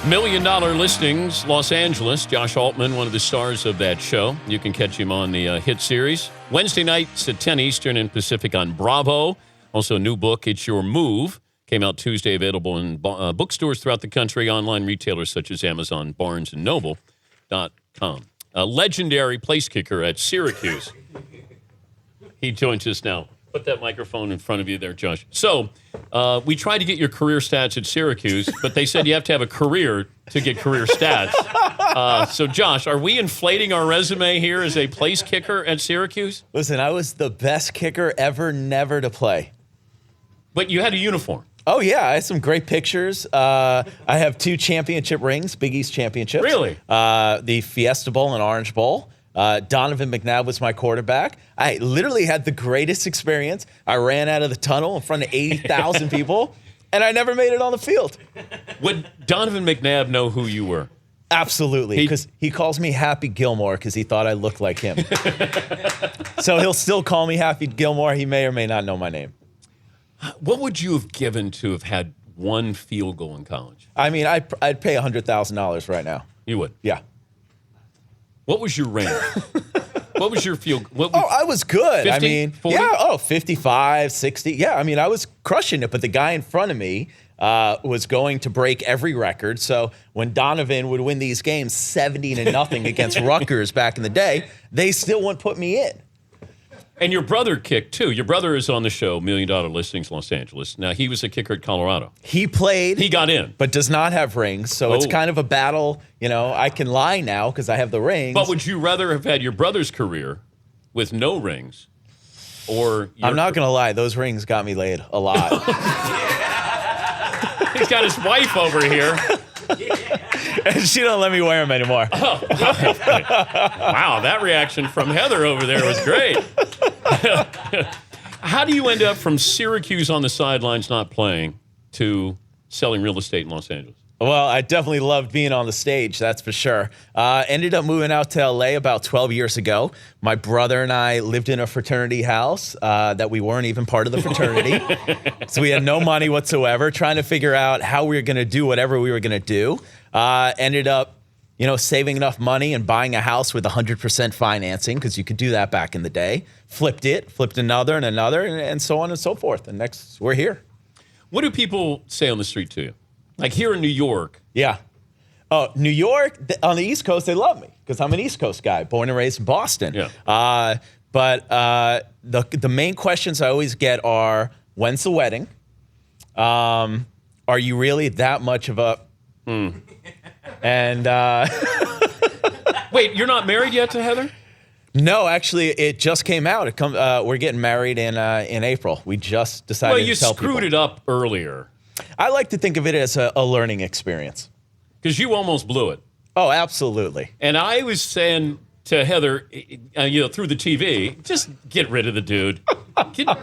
Million Dollar Listings, Los Angeles. Josh Altman, one of the stars of that show. You can catch him on the hit series. Wednesday nights at 10 Eastern and Pacific on Bravo. Also a new book, It's Your Move. Came out Tuesday, available in bookstores throughout the country, online retailers such as Amazon, Barnes, and Noble.com. A legendary place kicker at Syracuse. He joins us now. Put that microphone in front of you there, Josh. So, we tried to get your career stats at Syracuse, but they said you have to have a career to get career stats. So, Josh, are we inflating our resume here as a place kicker at Syracuse? Listen, I was the best kicker ever never to play. But you had a uniform. Oh, yeah. I had some great pictures. I have 2 championship rings, Big East championships. Really? The Fiesta Bowl and Orange Bowl. Donovan McNabb was my quarterback. I literally had the greatest experience. I ran out of the tunnel in front of 80,000 people, and I never made it on the field. Would Donovan McNabb know who you were? Absolutely, because he calls me Happy Gilmore because he thought I looked like him. So he'll still call me Happy Gilmore. He may or may not know my name. What would you have given to have had one field goal in college? I mean, I'd pay $100,000 right now. You would? Yeah. What was your range? What was your field? I was good. 50, I mean, 40? yeah, 55, 60. Yeah, I mean, I was crushing it, but the guy in front of me was going to break every record. So when Donovan would win these games 70-0 against Rutgers back in the day, they still wouldn't put me in. And your brother kicked, too. Your brother is on the show, Million Dollar Listings, Los Angeles. Now, he was a kicker at Colorado. He played. He got in. But does not have rings. So it's kind of a battle. You know, I can lie now because I have the rings. But would you rather have had your brother's career with no rings or... I'm not going to lie. Those rings got me laid a lot. He's got his wife over here. And she don't let me wear them anymore. Oh, wow, that reaction from Heather over there was great. How do you end up from Syracuse on the sidelines not playing to selling real estate in Los Angeles? Well, I definitely loved being on the stage, that's for sure. Ended up moving out to LA about 12 years ago. My brother and I lived in a fraternity house that we weren't even part of the fraternity. So we had no money whatsoever, trying to figure out how we were going to do whatever we were going to do. Ended up, saving enough money and buying a house with 100% financing, because you could do that back in the day. Flipped another and another, and so on and so forth. And next, we're here. What do people say on the street to you? Like here in New York. Yeah. Oh, New York, on the East Coast, they love me because I'm an East Coast guy, born and raised in Boston. Yeah. But the main questions I always get are, when's the wedding? Are you really that much of a... And... Wait, you're not married yet to Heather? No, actually, it just came out. We're getting married in April. We just decided to tell people. Well, you screwed it up earlier. I like to think of it as a learning experience. Because you almost blew it. Oh, absolutely. And I was saying to Heather, through the TV, just get rid of the dude.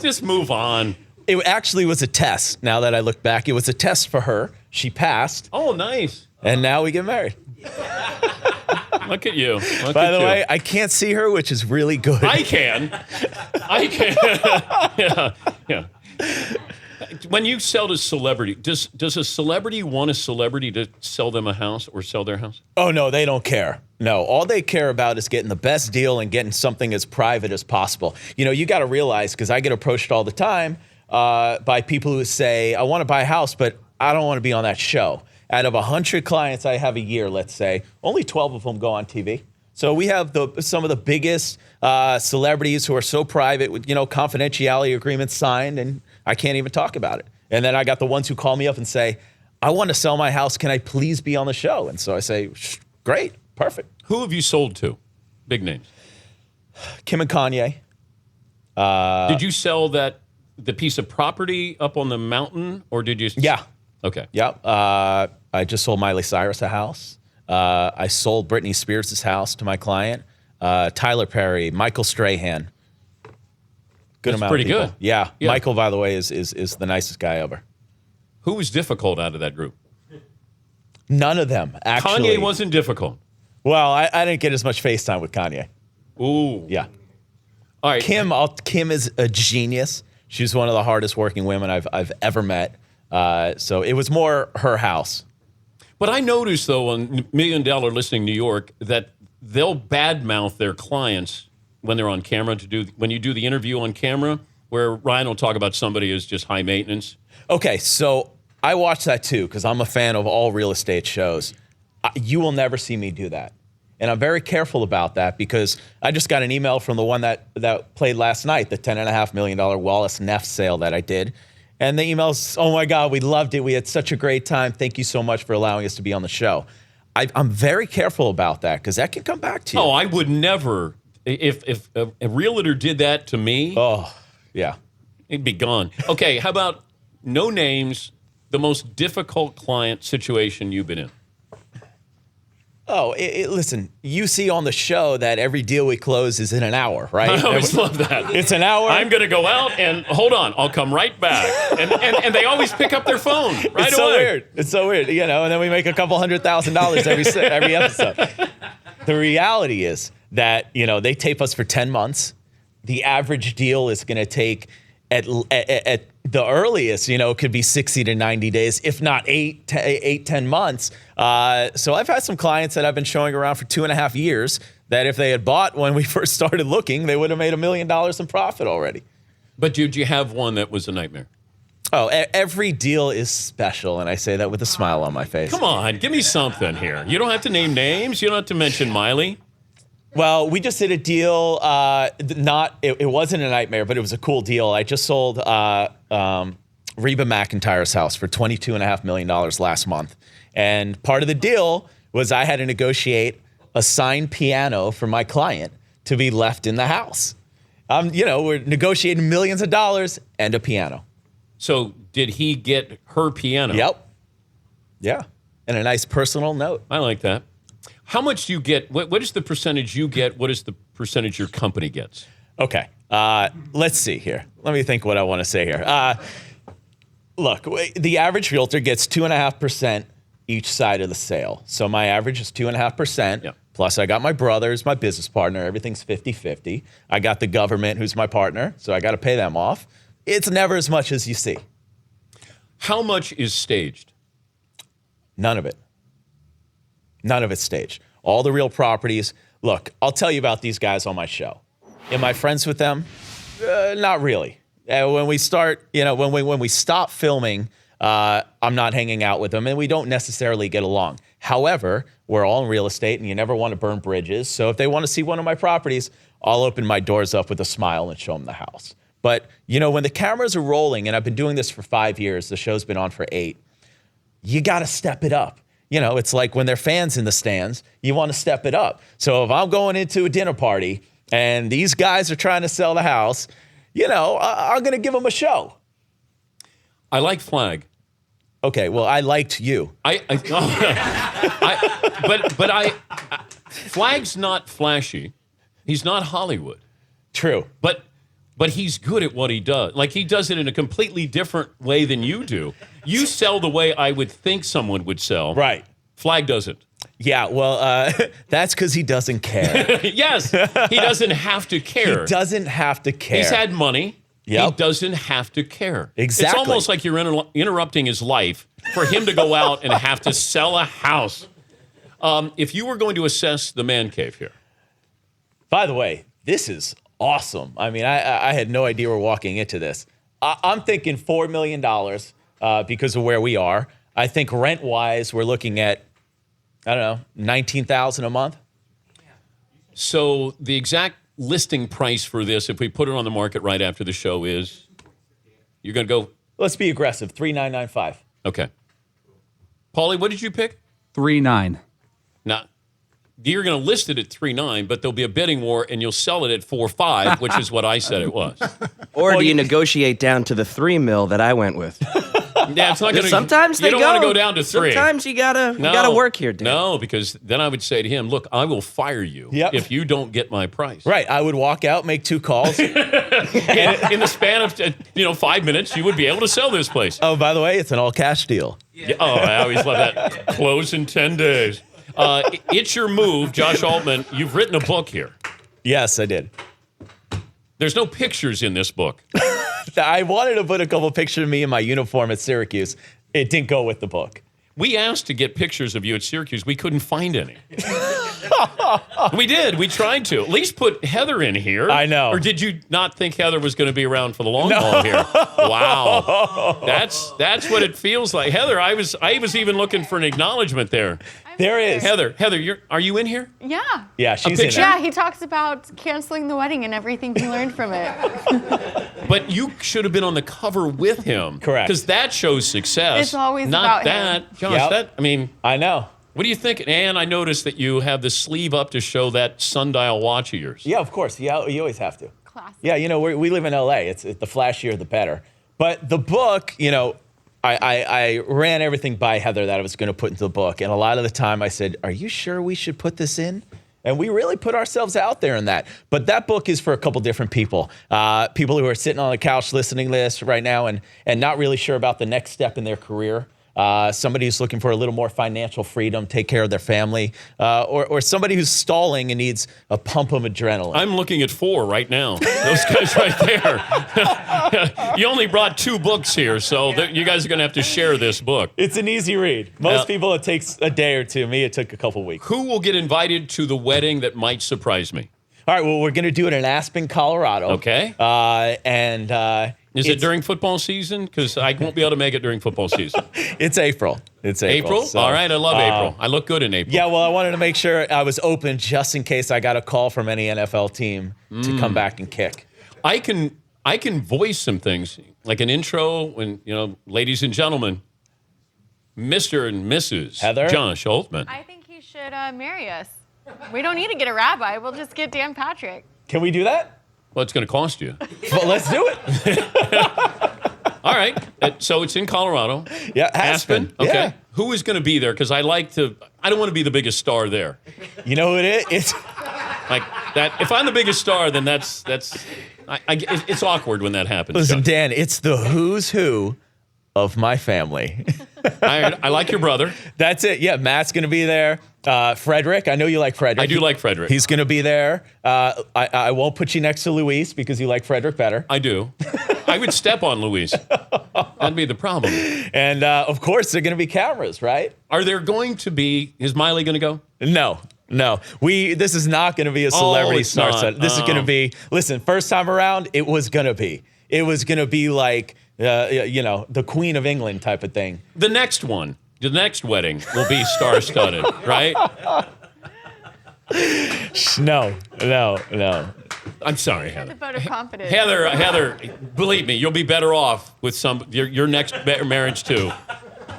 Just move on. It actually was a test. Now that I look back, it was a test for her. She passed. Oh, nice. And now we get married. Look at you. By the way, I can't see her, which is really good. I can. Yeah. When you sell to celebrity, does a celebrity want a celebrity to sell them a house or sell their house? Oh, no, they don't care. No, all they care about is getting the best deal and getting something as private as possible. You got to realize, because I get approached all the time by people who say, I want to buy a house, but I don't want to be on that show. Out of 100 clients I have a year, let's say, only 12 of them go on TV. So we have some of the biggest celebrities who are so private with, confidentiality agreements signed, and I can't even talk about it. And then I got the ones who call me up and say, I want to sell my house. Can I please be on the show? And so I say, great, perfect. Who have you sold to? Big names. Kim and Kanye. Did you sell the piece of property up on the mountain, or did you? Yeah. Okay. Yep. I just sold Miley Cyrus a house. I sold Britney Spears' house to my client. Tyler Perry, Michael Strahan. That's pretty good. Yeah. Michael, by the way, is the nicest guy ever. Who was difficult out of that group? None of them, actually. Kanye wasn't difficult. Well, I didn't get as much FaceTime with Kanye. Ooh. Yeah. All right. Kim is a genius. She's one of the hardest working women I've ever met. So it was more her house. But I noticed, though, on Million Dollar Listing New York, that they'll badmouth their clients when they're on camera when you do the interview on camera, where Ryan will talk about somebody who's just high maintenance. Okay, so I watch that too because I'm a fan of all real estate shows. You will never see me do that. And I'm very careful about that because I just got an email from the one that played last night, the $10.5 million Wallace Neff sale that I did. And the email's, oh my God, we loved it. We had such a great time. Thank you so much for allowing us to be on the show. I'm very careful about that because that can come back to you. Oh, I would never. If a realtor did that to me, oh, yeah, it'd be gone. Okay, how about no names, the most difficult client situation you've been in? Oh, listen, you see on the show that every deal we close is in an hour, right? I always love that. It's an hour. I'm going to go out and hold on, I'll come right back. And they always pick up their phone right away. It's so weird. It's so weird, and then we make a couple $100,000 every episode. The reality is that, they tape us for 10 months. The average deal is going to take at the earliest, could be 60 to 90 days, if not 10 months. So I've had some clients that I've been showing around for 2.5 years that if they had bought when we first started looking, they would have made $1 million in profit already. But did you have one that was a nightmare? Oh, every deal is special, and I say that with a smile on my face. Come on, give me something here. You don't have to name names. You don't have to mention Miley. Well, we just did a deal. It wasn't a nightmare, but it was a cool deal. I just sold Reba McEntire's house for $22.5 million last month. And part of the deal was I had to negotiate a signed piano for my client to be left in the house. We're negotiating millions of dollars and a piano. So did he get her piano? Yep. Yeah. And a nice personal note. I like that. How much do you get? What is the percentage you get? What is the percentage your company gets? Okay. Let's see here. Let me think what I want to say here. Look, the average realtor gets 2.5% each side of the sale. So my average is 2.5%. Yep. Plus I got my brothers, my business partner. Everything's 50-50. I got the government, who's my partner. So I got to pay them off. It's never as much as you see. How much is staged? None of it. None of it's staged. All the real properties. Look, I'll tell you about these guys on my show. Am I friends with them? Not really. When we start, when we stop filming, I'm not hanging out with them, and we don't necessarily get along. However, we're all in real estate, and you never want to burn bridges. So if they want to see one of my properties, I'll open my doors up with a smile and show them the house. But, when the cameras are rolling, and I've been doing this for 5 years, the show's been on for 8, you got to step it up. It's like when there are fans in the stands, you want to step it up. So if I'm going into a dinner party and these guys are trying to sell the house, I'm going to give them a show. I like Flag. Okay, well, I liked you. Flag's not flashy. He's not Hollywood. True. But he's good at what he does. Like, he does it in a completely different way than you do. You sell the way I would think someone would sell. Right. Flag doesn't. Yeah, well, that's because he doesn't care. Yes, he doesn't have to care. He doesn't have to care. He's had money. Yep. He doesn't have to care. Exactly. It's almost like you're interrupting his life for him to go out and have to sell a house. If you were going to assess the man cave here. By the way, this is awesome. I mean, I had no idea we're walking into this. I'm thinking $4 million because of where we are. I think rent-wise, we're looking at, I don't know, $19,000 a month. So the exact listing price for this, if we put it on the market right after the show, is you're going to go? Let's be aggressive. $3,995. Okay. Paulie, what did you pick? 3.9. Now, you're going to list it at 3.9, but there'll be a bidding war, and you'll sell it at 4.5, which is what I said it was. Or do you negotiate down to the $3 million that I went with? Yeah, it's not going to. Sometimes you don't want to go down to 3. Sometimes you gotta work here, dude. No, because then I would say to him, "Look, I will fire you if you don't get my price." Right. I would walk out, make 2 calls. In the span of 5 minutes, you would be able to sell this place. Oh, by the way, it's an all-cash deal. Yeah. Oh, I always love that. Close in 10 days. It's your move, Josh Altman. You've written a book here. Yes, I did. There's no pictures in this book. I wanted to put a couple pictures of me in my uniform at Syracuse. It didn't go with the book. We asked to get pictures of you at Syracuse. We couldn't find any. We did. We tried to. At least put Heather in here. I know. Or did you not think Heather was going to be around for the long haul here? Wow. That's what it feels like. Heather, I was even looking for an acknowledgement there. There is. Heather, are you in here? Yeah. Yeah, she's in picture? there. Yeah, he talks about canceling the wedding and everything he learned from it. But you should have been on the cover with him. Correct. Because that shows success. It's always not about that. him. Josh, Yep. I I know. what do you think? And I noticed that you have the sleeve up to show that sundial watch of yours. Yeah, of course. Yeah, you always have to. Classic. Yeah, we live in LA. It's the flashier, the better. But the book, I ran everything by Heather that I was going to put into the book. And a lot of the time I said, are you sure we should put this in? And we really put ourselves out there in that. But that book is for a couple different people. People who are sitting on the couch listening to this right now and not really sure about the next step in their career. Somebody who's looking for a little more financial freedom, take care of their family, or somebody who's stalling and needs a pump of adrenaline. I'm looking at 4 right now. Those guys right there. You only brought 2 books here, so you guys are going to have to share this book. It's an easy read. Most people, it takes a day or two. Me, it took a couple weeks. Who will get invited to the wedding that might surprise me? All right, well, we're going to do it in Aspen, Colorado. Okay. Is it during football season? Because I won't be able to make it during football season. It's April. April? So, All right, I love April. I look good in April. Yeah, well, I wanted to make sure I was open just in case I got a call from any NFL team to come back and kick. I can voice some things, like an intro when, ladies and gentlemen, Mr. and Mrs. Heather? Josh Altman. I think he should marry us. We don't need to get a rabbi. We'll just get Dan Patrick. Can we do that? Well, it's going to cost you. Well, let's do it. All right. So it's in Colorado. Yeah, Aspen. Okay. Yeah. Who is going to be there? Because I don't want to be the biggest star there. You know who it is? It's Like that. If I'm the biggest star, then it's awkward when that happens. Listen, Josh. Dan, it's the who's who of my family. I like your brother. That's it. Yeah, Matt's going to be there. Frederick, I know you like Frederick. I do like Frederick. He's going to be there. I won't put you next to Luis because you like Frederick better. I do. I would step on Luis. That'd be the problem. And of course, there are going to be cameras, right? Are there going to be? Is Miley going to go? No. This is not going to be a celebrity it's star not. set. This is going to be. Listen, first time around, it was going to be. It was going to be like the Queen of England type of thing. The next one. The next wedding will be star-studded, right? No. I'm sorry, The Heather. vote of confidence. Heather, believe me, you'll be better off with your next marriage too.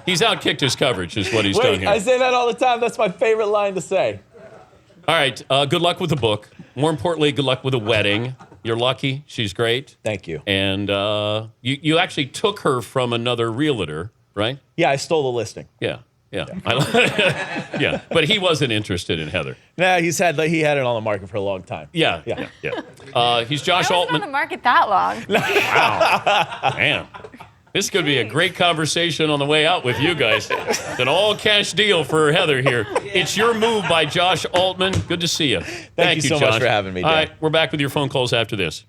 He's outkicked his coverage, is what he's done Wait, here. I say that all the time. That's my favorite line to say. All right, good luck with the book. More importantly, good luck with the wedding. You're lucky. She's great. Thank you. And you actually took her from another realtor, right? Yeah, I stole the listing. Yeah. Yeah, but he wasn't interested in Heather. Nah, he had it on the market for a long time. Yeah. He's Josh I wasn't on Altman. the market that long. Man, this could be a great conversation on the way out with you guys. It's an all-cash deal for Heather here. It's Your Move by Josh Altman. Good to see you. Thank you so much Josh. for having me, All Dan. right, we're back with your phone calls after this.